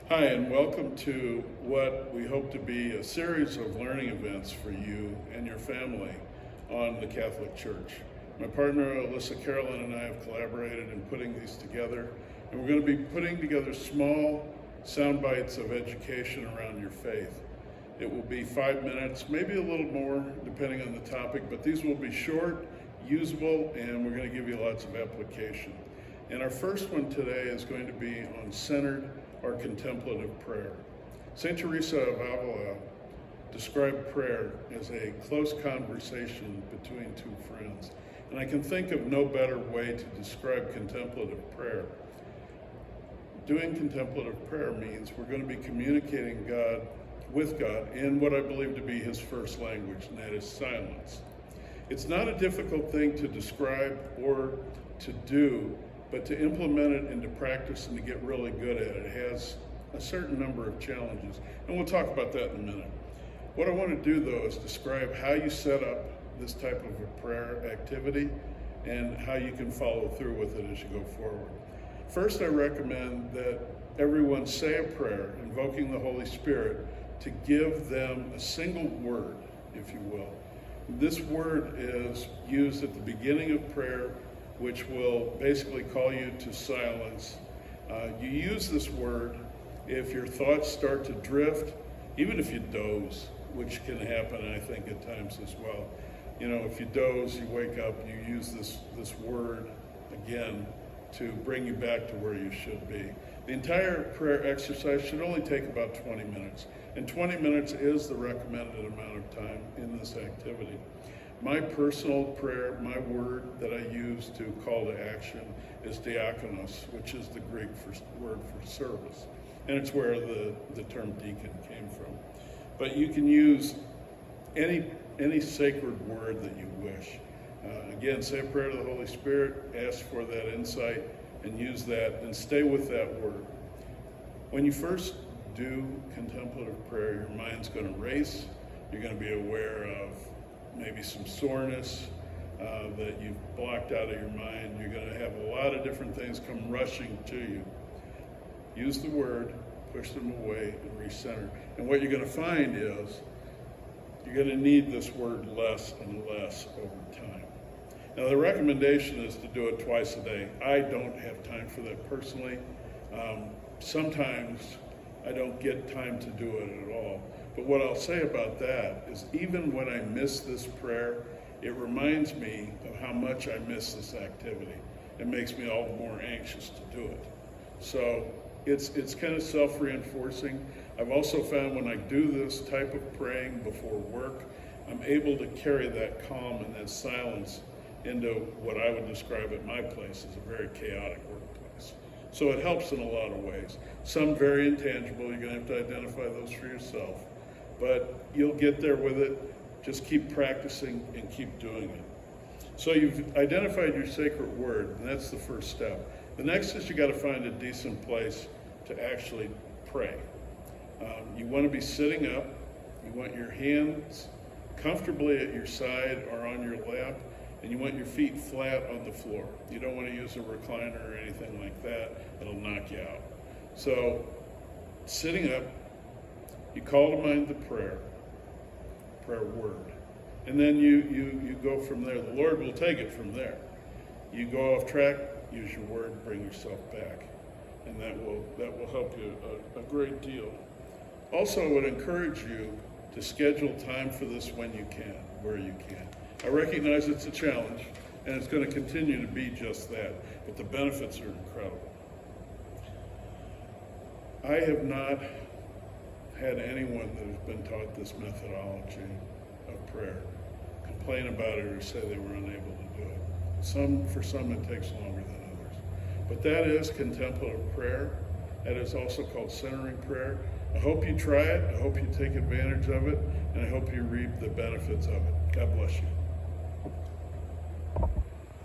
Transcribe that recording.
Hi, and welcome to what we hope to be a series of learning events for you and your family on the Catholic Church. My partner, Alyssa Carolyn, and I have collaborated in putting these together, and we're going to be putting together small sound bites of education around your faith. It will be 5 minutes, maybe a little more, depending on the topic, but these will be short, usable, and we're going to give you lots of application. And our first one today is going to be on centered or contemplative prayer. St. Teresa of Avila described prayer as a close conversation between two friends. And I can think of no better way to describe contemplative prayer. Doing contemplative prayer means we're going to be communicating with God in what I believe to be his first language, and that is silence. It's not a difficult thing to describe or to do, but to implement it into practice and to get really good at it has a certain number of challenges. And we'll talk about that in a minute. What I want to do, though, is describe how you set up this type of a prayer activity and how you can follow through with it as you go forward. First, I recommend that everyone say a prayer invoking the Holy Spirit to give them a single word, if you will. This word is used at the beginning of prayer, which will basically call you to silence. You use this word if your thoughts start to drift, even if you doze, which can happen, I think, at times as well. You know, if you doze, you wake up, you use this word again to bring you back to where you should be. The entire prayer exercise should only take about 20 minutes, and 20 minutes is the recommended amount of time in this activity. My personal prayer, my word that I use to call to action is diakonos, which is the Greek word for service. And it's where the term deacon came from. But you can use any sacred word that you wish. Again, say a prayer to the Holy Spirit, ask for that insight, and use that, and stay with that word. When you first do contemplative prayer, your mind's going to race. You're going to be aware of maybe some soreness that you've blocked out of your mind. You're going to have a lot of different things come rushing to you. Use the word, push them away, and recenter. And what you're going to find is you're going to need this word less and less over time. Now, the recommendation is to do it twice a day. I don't have time for that personally. Sometimes I don't get time to do it at all. But what I'll say about that is even when I miss this prayer, it reminds me of how much I miss this activity. It makes me all the more anxious to do it. So it's kind of self-reinforcing. I've also found when I do this type of praying before work, I'm able to carry that calm and that silence into what I would describe at my place as a very chaotic workplace. So it helps in a lot of ways. Some very intangible, you're going to have to identify those for yourself. But you'll get there with it. Just keep practicing and keep doing it. So you've identified your sacred word, and that's the first step. The next is you got to find a decent place to actually pray. You want to be sitting up. You want your hands comfortably at your side or on your lap, and you want your feet flat on the floor. You don't want to use a recliner or anything like that. It'll knock you out. So sitting up, you call to mind the prayer word, and then you go from there. The Lord will take it from there. You go off track, use your word, bring yourself back, and that will help you a great deal. Also, I would encourage you to schedule time for this when you can, where you can. I recognize it's a challenge, and it's going to continue to be just that, but the benefits are incredible. I have not had anyone that has been taught this methodology of prayer complain about it or say they were unable to do it. For some it takes longer than others. But that is contemplative prayer. That is also called centering prayer. I hope you try it. I hope you take advantage of it. And I hope you reap the benefits of it. God bless you.